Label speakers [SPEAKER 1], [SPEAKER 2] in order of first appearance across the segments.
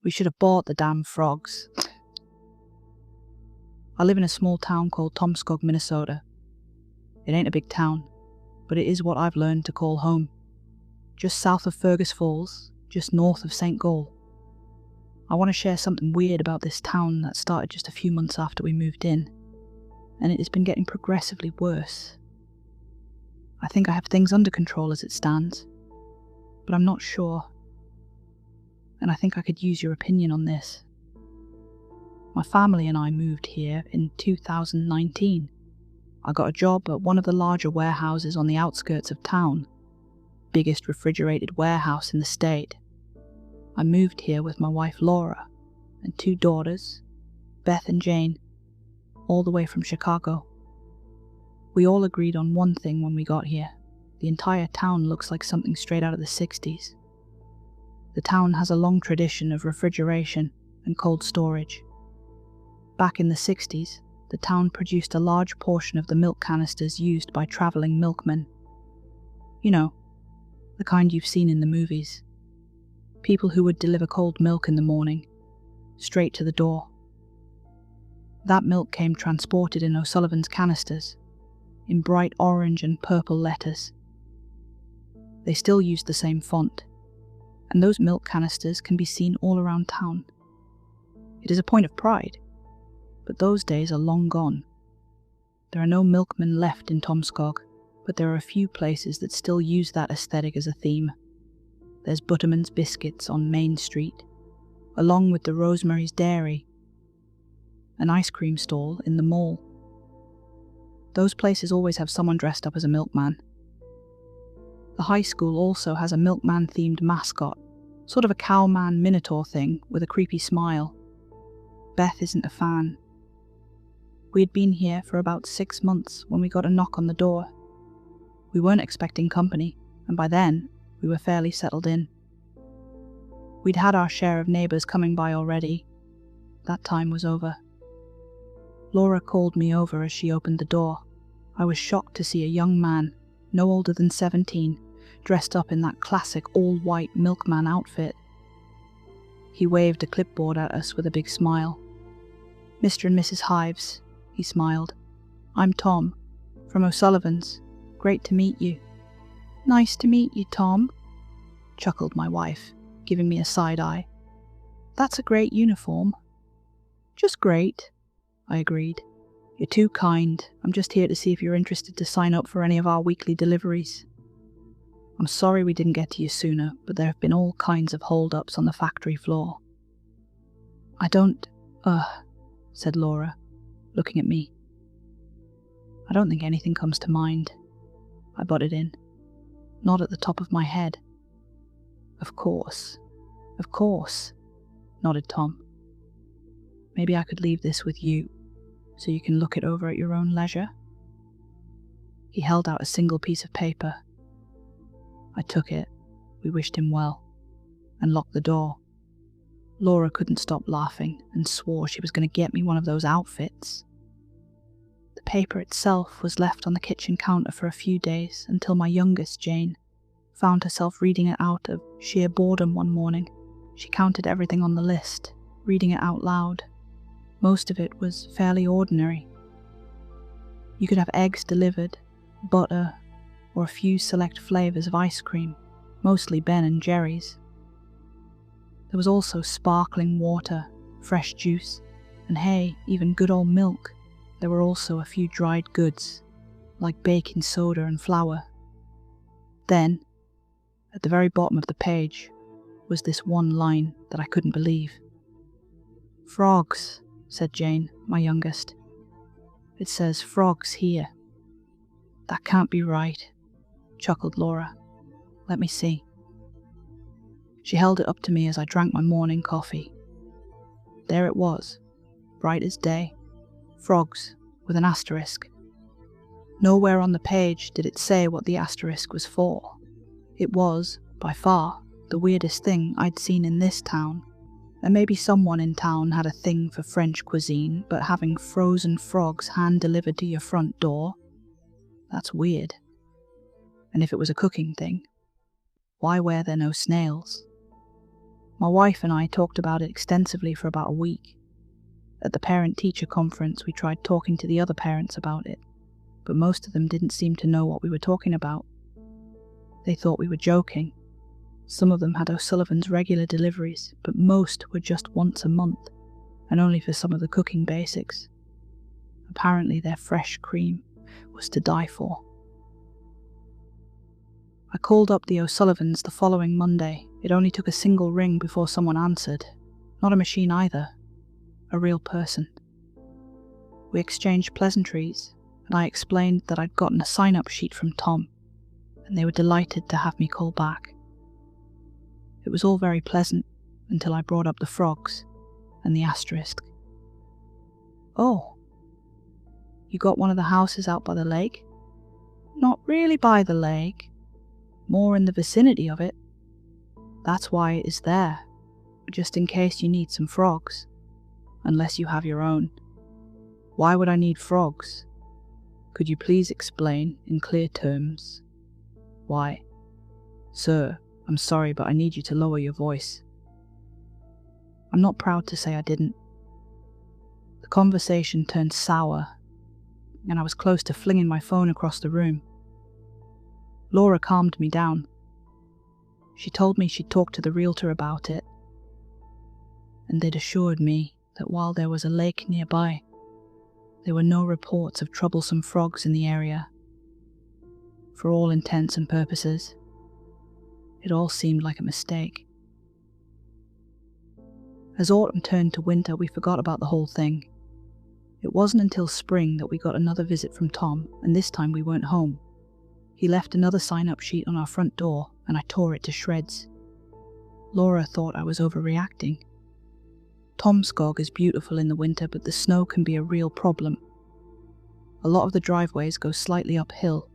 [SPEAKER 1] We should have bought the damn frogs. I live in a small town called Tomskog, Minnesota. It ain't a big town, but it is what I've learned to call home. Just south of Fergus Falls, just north of St. Gall. I want to share something weird about this town that started just a few months after we moved in, and it has been getting progressively worse. I think I have things under control as it stands, but I'm not sure, and I think I could use your opinion on this. My family and I moved here in 2019. I got a job at one of the larger warehouses on the outskirts of town, biggest refrigerated warehouse in the state. I moved here with my wife Laura and 2 daughters, Beth and Jane, all the way from Chicago. We all agreed on one thing when we got here. The entire town looks like something straight out of the 60s. The town has a long tradition of refrigeration and cold storage. Back in the 60s, the town produced a large portion of the milk canisters used by travelling milkmen. You know, the kind you've seen in the movies. People who would deliver cold milk in the morning, straight to the door. That milk came transported in O'Sullivan's canisters, in bright orange and purple letters. They still use the same font, and those milk canisters can be seen all around town. It is a point of pride, but those days are long gone. There are no milkmen left in Tomskog, but there are a few places that still use that aesthetic as a theme. There's Butterman's Biscuits on Main Street, along with the Rosemary's Dairy, an ice cream stall in the mall. Those places always have someone dressed up as a milkman. The high school also has a milkman-themed mascot, sort of a cowman minotaur thing with a creepy smile. Beth isn't a fan. We had been here for about 6 months when we got a knock on the door. We weren't expecting company, and by then, we were fairly settled in. We'd had our share of neighbours coming by already. That time was over. Laura called me over as she opened the door. I was shocked to see a young man, no older than 17, dressed up in that classic all-white milkman outfit. He waved a clipboard at us with a big smile. "Mr. and Mrs. Hives," he smiled. "I'm Tom, from O'Sullivan's. Great to meet you." "Nice to meet you, Tom," chuckled my wife, giving me a side eye. "That's a great uniform." "Just great," I agreed. "You're too kind. I'm just here to see if you're interested to sign up for any of our weekly deliveries. I'm sorry we didn't get to you sooner, but there have been all kinds of hold-ups on the factory floor." "I don't, said Laura, looking at me. "I don't think anything comes to mind," I butted in. "Not at the top of my head." Of course," nodded Tom. "Maybe I could leave this with you, so you can look it over at your own leisure." He held out a single piece of paper. I took it, we wished him well, and locked the door. Laura couldn't stop laughing and swore she was going to get me one of those outfits. The paper itself was left on the kitchen counter for a few days until my youngest, Jane, found herself reading it out of sheer boredom one morning. She counted everything on the list, reading it out loud. Most of it was fairly ordinary. You could have eggs delivered, butter, or a few select flavours of ice cream, mostly Ben and Jerry's. There was also sparkling water, fresh juice, and hey, even good old milk. There were also a few dried goods, like baking soda and flour. Then, at the very bottom of the page, was this one line that I couldn't believe. "Frogs," said Jane, my youngest. "It says frogs here." "That can't be right," chuckled Laura. "Let me see." She held it up to me as I drank my morning coffee. There it was, bright as day. Frogs, with an asterisk. Nowhere on the page did it say what the asterisk was for. It was, by far, the weirdest thing I'd seen in this town. And maybe someone in town had a thing for French cuisine, but having frozen frogs hand-delivered to your front door? That's weird. And if it was a cooking thing, why were there no snails? My wife and I talked about it extensively for about a week. At the parent-teacher conference, we tried talking to the other parents about it, but most of them didn't seem to know what we were talking about. They thought we were joking. Some of them had O'Sullivan's regular deliveries, but most were just once a month, and only for some of the cooking basics. Apparently their fresh cream was to die for. I called up the O'Sullivans the following Monday. It only took a single ring before someone answered. Not a machine either. A real person. We exchanged pleasantries, and I explained that I'd gotten a sign-up sheet from Tom, and they were delighted to have me call back. It was all very pleasant until I brought up the frogs and the asterisk. "Oh, you got one of the houses out by the lake?" "Not really by the lake, more in the vicinity of it. That's why it is there, just in case you need some frogs, unless you have your own." "Why would I need frogs? Could you please explain in clear terms why?" "Sir, I'm sorry, but I need you to lower your voice." I'm not proud to say I didn't. The conversation turned sour, and I was close to flinging my phone across the room. Laura calmed me down. She told me she'd talked to the realtor about it, and they'd assured me that while there was a lake nearby, there were no reports of troublesome frogs in the area. For all intents and purposes, it all seemed like a mistake. As autumn turned to winter, we forgot about the whole thing. It wasn't until spring that we got another visit from Tom, and this time we weren't home. He left another sign-up sheet on our front door, and I tore it to shreds. Laura thought I was overreacting. Tomskog is beautiful in the winter, but the snow can be a real problem. A lot of the driveways go slightly uphill,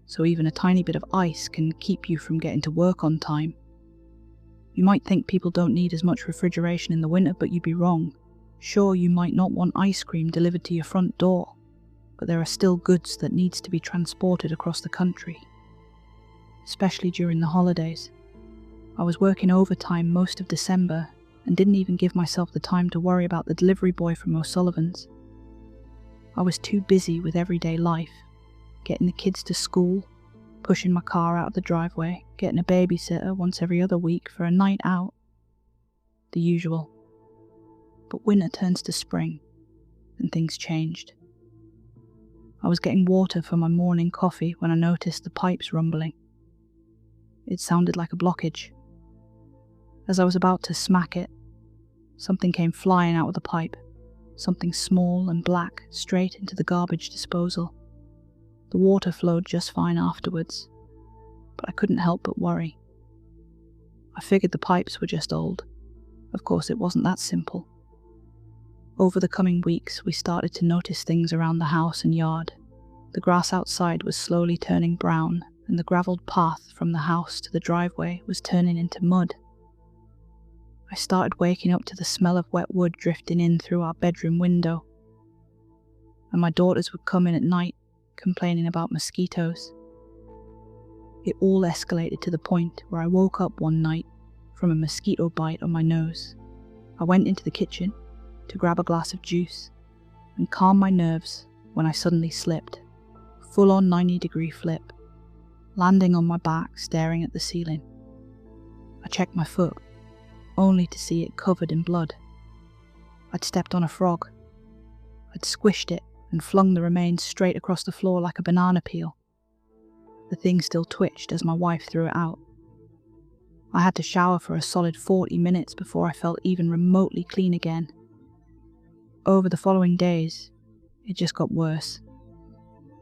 [SPEAKER 1] so even a tiny bit of ice can keep you from getting to work on time. You might think people don't need as much refrigeration in the winter, but you'd be wrong. Sure, you might not want ice cream delivered to your front door, but there are still goods that needs to be transported across the country, especially during the holidays. I was working overtime most of December and didn't even give myself the time to worry about the delivery boy from O'Sullivan's. I was too busy with everyday life, getting the kids to school, pushing my car out of the driveway, getting a babysitter once every other week for a night out. The usual. But winter turns to spring, and things changed. I was getting water for my morning coffee when I noticed the pipes rumbling. It sounded like a blockage. As I was about to smack it, something came flying out of the pipe, something small and black, straight into the garbage disposal. The water flowed just fine afterwards, but I couldn't help but worry. I figured the pipes were just old. Of course, it wasn't that simple. Over the coming weeks, we started to notice things around the house and yard. The grass outside was slowly turning brown, and the gravelled path from the house to the driveway was turning into mud. I started waking up to the smell of wet wood drifting in through our bedroom window, and my daughters would come in at night, complaining about mosquitoes. It all escalated to the point where I woke up one night from a mosquito bite on my nose. I went into the kitchen to grab a glass of juice and calm my nerves when I suddenly slipped, full-on 90-degree flip, landing on my back staring at the ceiling. I checked my foot, only to see it covered in blood. I'd stepped on a frog. I'd squished it and flung the remains straight across the floor like a banana peel. The thing still twitched as my wife threw it out. I had to shower for a solid 40 minutes before I felt even remotely clean again. Over the following days, it just got worse.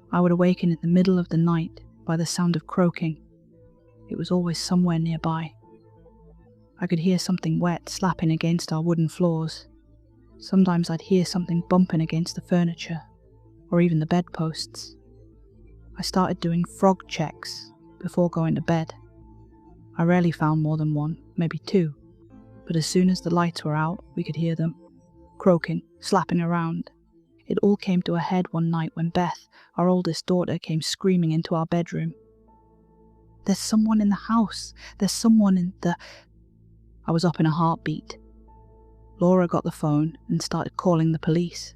[SPEAKER 1] I would awaken in the middle of the night by the sound of croaking. It was always somewhere nearby. I could hear something wet slapping against our wooden floors. Sometimes I'd hear something bumping against the furniture, or even the bedposts. I started doing frog checks before going to bed. I rarely found more than one, maybe two, but as soon as the lights were out, we could hear them, croaking, slapping around. It all came to a head one night when Beth, our oldest daughter, came screaming into our bedroom. "There's someone in the house! There's someone in the..." I was up in a heartbeat. Laura got the phone and started calling the police.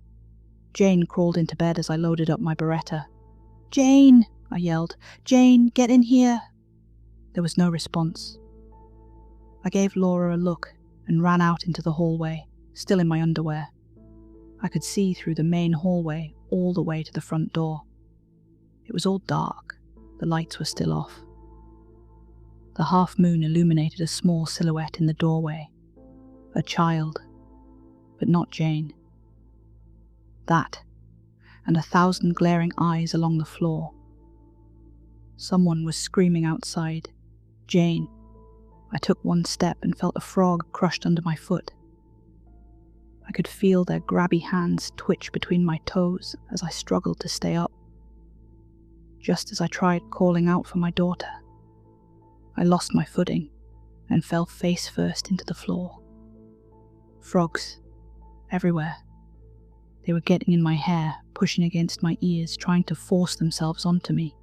[SPEAKER 1] Jane crawled into bed as I loaded up my Beretta. "Jane!" I yelled. "Jane, get in here!" There was no response. I gave Laura a look and ran out into the hallway, still in my underwear. I could see through the main hallway all the way to the front door. It was all dark. The lights were still off. The half moon illuminated a small silhouette in the doorway. A child, but not Jane. That, and 1,000 glaring eyes along the floor. Someone was screaming outside, "Jane!" I took one step and felt a frog crushed under my foot. I could feel their grabby hands twitch between my toes as I struggled to stay up. Just as I tried calling out for my daughter, I lost my footing and fell face first into the floor. Frogs, everywhere. They were getting in my hair, pushing against my ears, trying to force themselves onto me.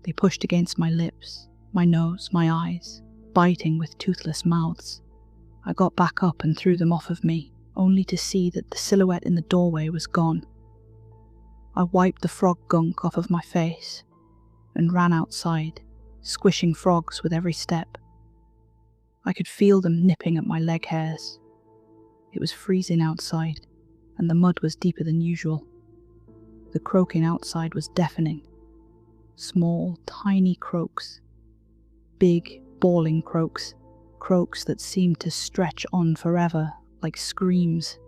[SPEAKER 1] They pushed against my lips, my nose, my eyes, biting with toothless mouths. I got back up and threw them off of me, only to see that the silhouette in the doorway was gone. I wiped the frog gunk off of my face and ran outside, squishing frogs with every step. I could feel them nipping at my leg hairs. It was freezing outside, and the mud was deeper than usual. The croaking outside was deafening. Small, tiny croaks. Big, bawling croaks. Croaks that seemed to stretch on forever, like screams.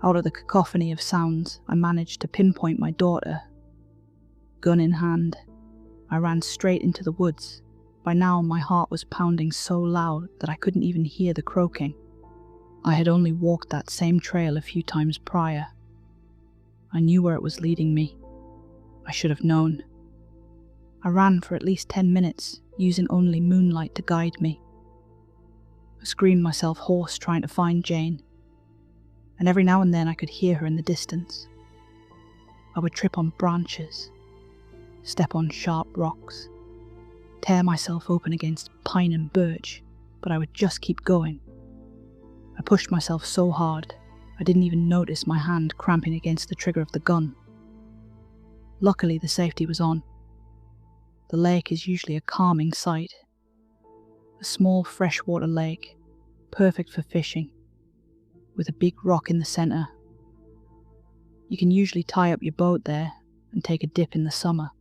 [SPEAKER 1] Out of the cacophony of sounds, I managed to pinpoint my daughter. Gun in hand, I ran straight into the woods. By now my heart was pounding so loud that I couldn't even hear the croaking. I had only walked that same trail a few times prior. I knew where it was leading me. I should have known. I ran for at least 10 minutes, using only moonlight to guide me. I screamed myself hoarse trying to find Jane, and every now and then I could hear her in the distance. I would trip on branches, step on sharp rocks, tear myself open against pine and birch, but I would just keep going. I pushed myself so hard, I didn't even notice my hand cramping against the trigger of the gun. Luckily, the safety was on. The lake is usually a calming sight. A small freshwater lake, perfect for fishing, with a big rock in the center. You can usually tie up your boat there and take a dip in the summer.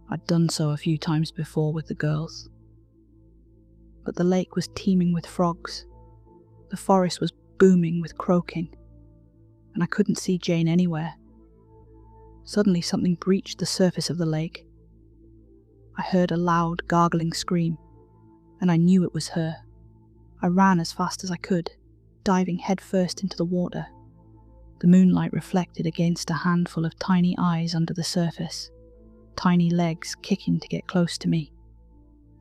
[SPEAKER 1] I'd done so a few times before with the girls. But the lake was teeming with frogs. The forest was booming with croaking, and I couldn't see Jane anywhere. Suddenly something breached the surface of the lake. I heard a loud, gargling scream, and I knew it was her. I ran as fast as I could, diving headfirst into the water. The moonlight reflected against a handful of tiny eyes under the surface, tiny legs kicking to get close to me.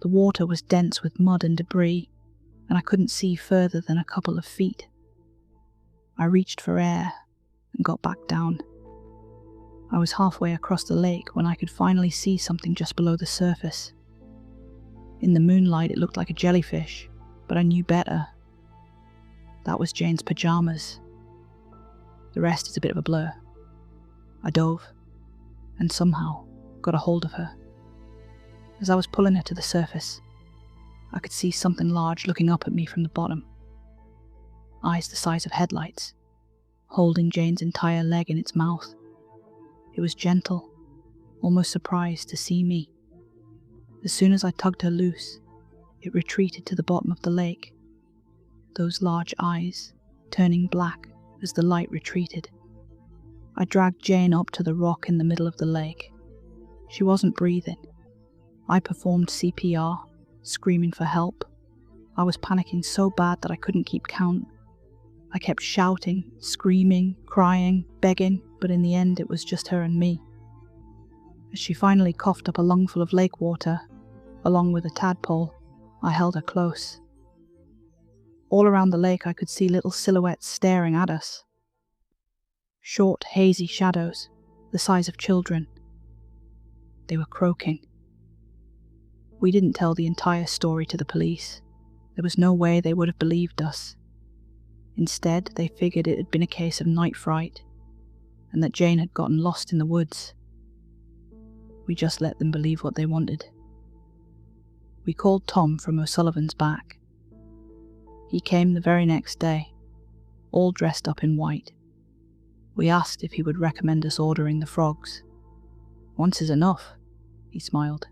[SPEAKER 1] The water was dense with mud and debris, and I couldn't see further than a couple of feet. I reached for air and got back down. I was halfway across the lake when I could finally see something just below the surface. In the moonlight it looked like a jellyfish, but I knew better. That was Jane's pajamas. The rest is a bit of a blur. I dove, and somehow got a hold of her. As I was pulling her to the surface, I could see something large looking up at me from the bottom. Eyes the size of headlights, holding Jane's entire leg in its mouth. It was gentle, almost surprised to see me. As soon as I tugged her loose, it retreated to the bottom of the lake, those large eyes turning black as the light retreated. I dragged Jane up to the rock in the middle of the lake. She wasn't breathing. I performed CPR, screaming for help. I was panicking so bad that I couldn't keep count. I kept shouting, screaming, crying, begging, but in the end it was just her and me. As she finally coughed up a lungful of lake water, along with a tadpole, I held her close. All around the lake I could see little silhouettes staring at us. Short, hazy shadows, the size of children. They were croaking. We didn't tell the entire story to the police. There was no way they would have believed us. Instead, they figured it had been a case of night fright, and that Jane had gotten lost in the woods. We just let them believe what they wanted. We called Tom from O'Sullivan's back. He came the very next day, all dressed up in white. We asked if he would recommend us ordering the frogs. "Once is enough," he smiled.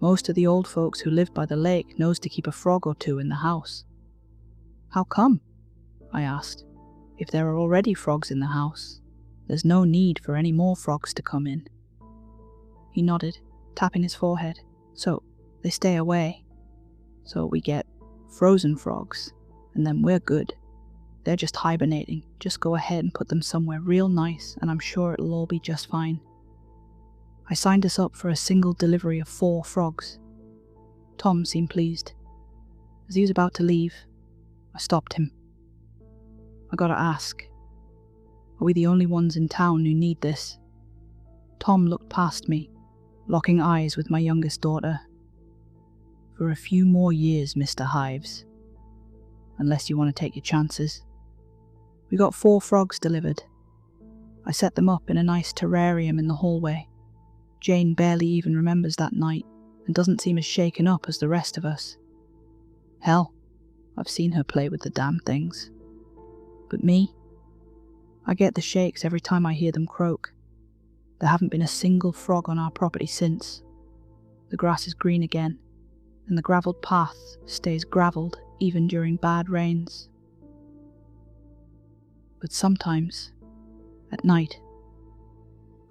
[SPEAKER 1] "Most of the old folks who live by the lake knows to keep a frog or two in the house." "How come?" I asked. "If there are already frogs in the house, there's no need for any more frogs to come in." He nodded, tapping his forehead. "So, they stay away. So we get frozen frogs, and then we're good. They're just hibernating. Just go ahead and put them somewhere real nice, and I'm sure it'll all be just fine." I signed us up for a single delivery of 4 frogs. Tom seemed pleased. As he was about to leave, I stopped him. "I gotta ask, are we the only ones in town who need this?" Tom looked past me, locking eyes with my youngest daughter. "For a few more years, Mr. Hives. Unless you want to take your chances." We got 4 frogs delivered. I set them up in a nice terrarium in the hallway. Jane barely even remembers that night and doesn't seem as shaken up as the rest of us. Hell, I've seen her play with the damn things. But me? I get the shakes every time I hear them croak. There haven't been a single frog on our property since. The grass is green again, and the gravelled path stays gravelled even during bad rains. But sometimes, at night,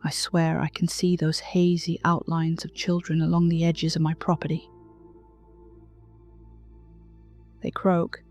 [SPEAKER 1] I swear I can see those hazy outlines of children along the edges of my property. They croak,